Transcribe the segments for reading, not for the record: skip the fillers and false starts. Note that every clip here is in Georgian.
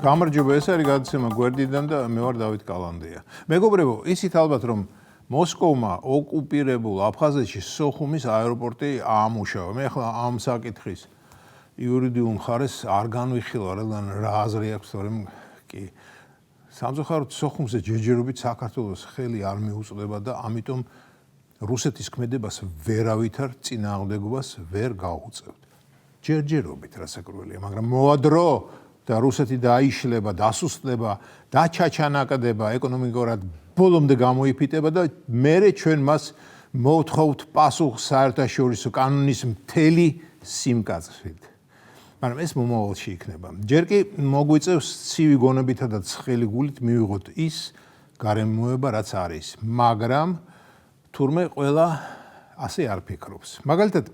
გამარჯობა, ეს არის გადაცემა გვერდიდან და მე ვარ დავით კალანდია. მეგობრებო, ისიც ალბათ რომ მოსკოვმა ოკუპირებულ აფხაზეთში სოხუმის აეროპორტი აამუშავა. მე ახლა ამ საკითხის იურიდიულ მხარეს არ განვიხილავ, რადგან რა აზრი აქვს, თორემ კი სამწუხაროდ სოხუმზე ჯერჯერობით საქართველოს ხელი არ მიუწვდება და ამიტომ რუსეთის ქმედებას ვერავითარ წინააღმდეგობას ვერ გაუწევთ. ჯერჯერობით რასაკვირველია, მაგრამ მოადრო და რუსეთი დაიშლება, დასუსტდება, დაჩაჩანაკდება, ეკონომიკურად ბოლომდე გამოიფიტება და მერე ჩვენ მას მოვთხოვთ პასუხს საერთაშორისო კანონის მთელი სიმკაცრით. მაგრამ ეს მომავალში იქნება. ჯერ კი მოგვიწევს ცივი გონებითა და ცხელი გულით მივიღოთ ის გარემოება, რაც არის. მაგრამ თურმე ყველა ასე არ ფიქრობს. მაგალითად,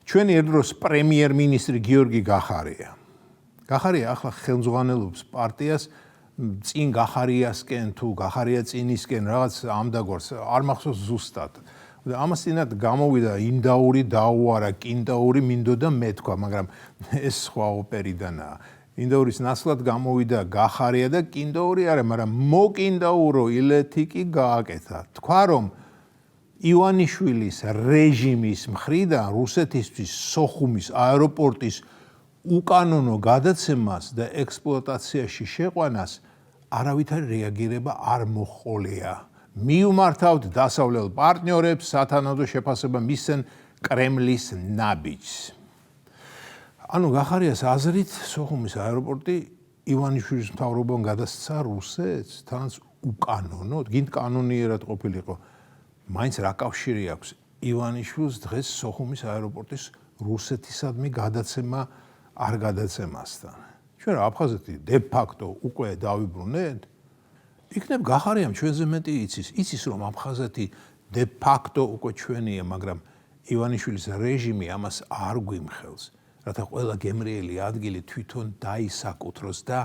ჩვენი ერთდროს პრემიერ-მინისტრი გიორგი გახარია. გახარია ახლა ხელმძღვანელობს პარტიას წინ გახარიასკენ თუ გახარია წინისკენ რაღაც ამდაგვარს არ მახსოვს ზუსტად. ამას წინათ გამოვიდა ინდაური დაუარა კინდაური მინდოდა მეთქვა, მაგრამ ეს სხვა ოპერიდანაა. ინდაურის ნაცვლად გამოვიდა გახარია და კინდაური არა, მაგრამ მოკინდაურო ილეთი კი გააკეთა. თქვა რომ ივანიშვილის რეჟიმის მხრიდან რუსეთისთვის სოხუმის აეროპორტის უკანონო გადაცემას და ექსპლუატაციაში შეყვანას არავითარი რეაგირება არ მოჰყოლია. მიუმართავთ დასავლელ პარტნიორებს, სათანადო შეფასება მისცენ კრემლის ნაბიჯს. ანუ გახარიას აზრით სოხუმის აეროპორტი ივანიშვილის მთავრობამ გადასცა რუსეთს, თანაც უკანონოდ, გინდ კანონიერად ყოფილიყო. მაინც რა კავშირი აქვს ივანიშვილს დღეს სოხუმის აეროპორტის რუსეთისადმი გადაცემა არ გადაცემასთან. ჩვენ რა აფხაზეთი დე-ფაქტო უკვე დავიბრუნეთ? იქნებ გახარიამ ჩვენზე მეტი იცის რომ აფხაზეთი დე-ფაქტო უკვე ჩვენია, მაგრამ ივანიშვილის რეჟიმი ამას არ გვიმხელს, რათა ყველა გემრიელი ადგილი თვითონ დაისაკუთროს და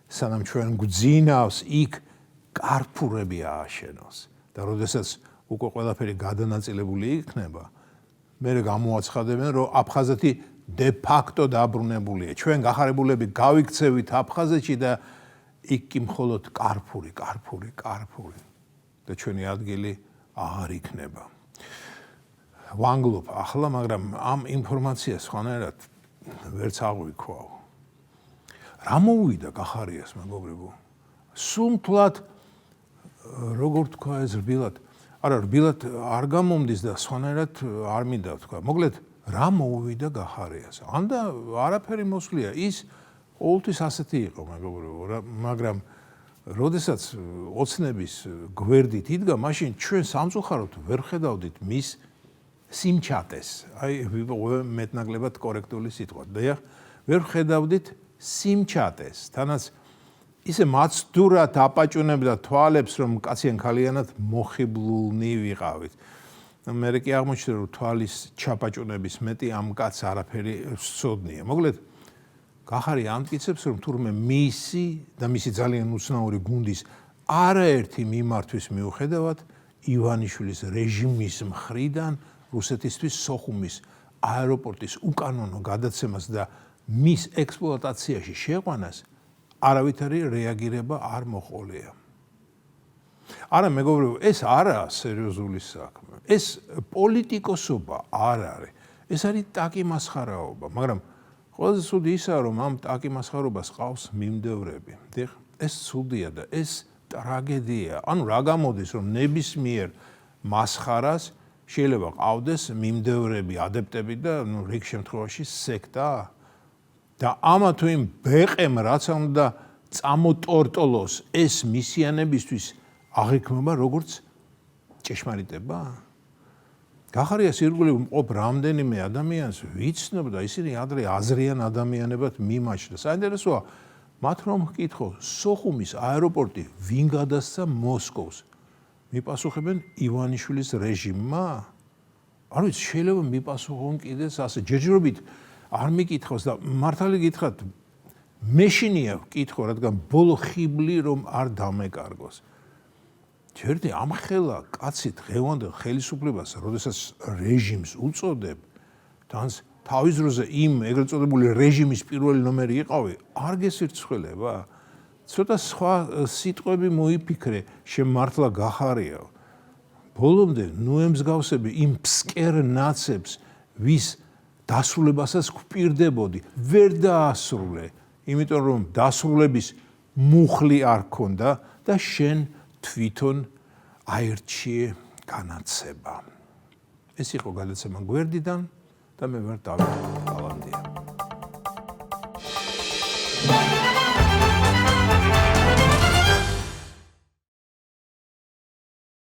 სანამ ჩვენ გვძინავს იქ კარფურები ააშენოს. და როდესაც უკვე ყველაფერი გადანაწილებული იქნება, მერე გამოაცხადებენ, რომ აფხაზეთი დე-ფაქტო დაბრუნებულია. ჩვენ გახარებულები გავიქცევით აფხაზეთში და იქ კი მხოლოდ კარფური და ჩვენი ადგილი აღარ იქნება. ვანგლობ ახლა, მაგრამ ამ ინფორმაციას სხვანაირად ვერც აღვიქვაო. რა მოვიდა გახარიას, მეგობრებო? სულ-მთლად როგორ თქვა ეს რბილად? არა, რბილად არ გამომდის და სხვანაირად არ მინდა თქვა. მოკლედ, რა მოვიდა გახარიას? ანდა არაფერი მოსვლია. ის ყოველთვის ასეთი იყო, მეგობრებო, მაგრამ როდესაც ოცნების გვერდით იდგა, მაშინ ჩვენ სამწუხაროდ ვერ ხედავდით მის სიმჩატეს. აი, მეტნაკლებად კორექტული სიტყვა. დიახ, ვერ ხედავდით სიმჩატეს. თანაც ისე მაცდურად აპაჭუნებდა თვალებს, რომ კაციან ქალიანად მოხიბლულნი ვიყავით. მე კი აღმოჩნდა, რომ თვალის ჩაპაჭუნების მეტი ამ კაცს არაფერი სცოდნია. მოკლედ, გახარია ამტკიცებს, რომ თურმე მისი და მისი ძალიან უცნაური გუნდის არაერთი მიმართვის მიუხედავად ივანიშვილის რეჟიმის მხრიდან რუსეთისთვის სოხუმის აეროპორტის უკანონო გადაცემას და მის ექსპლუატაციაში შეყვანას არავითარი რეაგირება არ მოჰყოლია. არა, მეგობრებო, ეს არაა სერიოზული საქმე. ეს პოლიტიკოსობა არ არის. ეს არის ტაკი-მასხარაობა, მაგრამ ყველაზე ცუდი ისაა, რომ ამ ტაკი-მასხარობას ყავს მიმდევრები. დიახ, ეს ცუდია და ეს ტრაგედია. ანუ რა გამოდის, რომ ნებისმიერ მასხარას შეიძლება ყავდეს მიმდევრები, ადეპტები და რიგ შემთხვევაში სექტა. და ამა თუ იმ ბეყემ რაც უნდა წამოტორტოლოს ეს მისიანებისთვის აღიქმება როგორც ჭეშმარიტება? გახარიას ირგვლივ მყოფ რამდენიმე ადამიანს ვიცნობ და ისინი ადრე აზრიან ადამიანებად მიმაჩნდა. საინტერესოა, მათ რომ ვკითხო, სოხუმის აეროპორტი ვინ გადასცა მოსკოვს? მიპასუხებენ ივანიშვილის რეჟიმმა? არ ვიცი, შეიძლება მიპასუხონ კიდეც ასე ჯერჯერობით არ მიკითხავს და მართალი გითხრათ, მეშინია ვკითხო, რადგან ბოლო ხიბლი რომ არ დამეკარგოს. ჯერდი ამხელა კაცი დღევანდელ ხელისუფლებას, როდესაც რეჟიმს უწოდებ, თანაც თავის დროზე იმ ეგრეთ წოდებული რეჟიმის პირველი ნომერი იყავი, არ გესირცხველება. ცოტა სხვა სიტყვები მოიფიქრე, შემართლა გახარიაო. ბოლომდე ნუ ემსგავსები იმ ფსკერ ნაცებს, ვის დასრულებასაც გვპირდებოდი, ვერ დაასრულე, იმიტომ რომ დასრულების მუხლი არ ქონდა და შენ თვითონ აირჩიე განათება. ეს იყო გადაცემა გვერდიდან და მე ვარ დავით.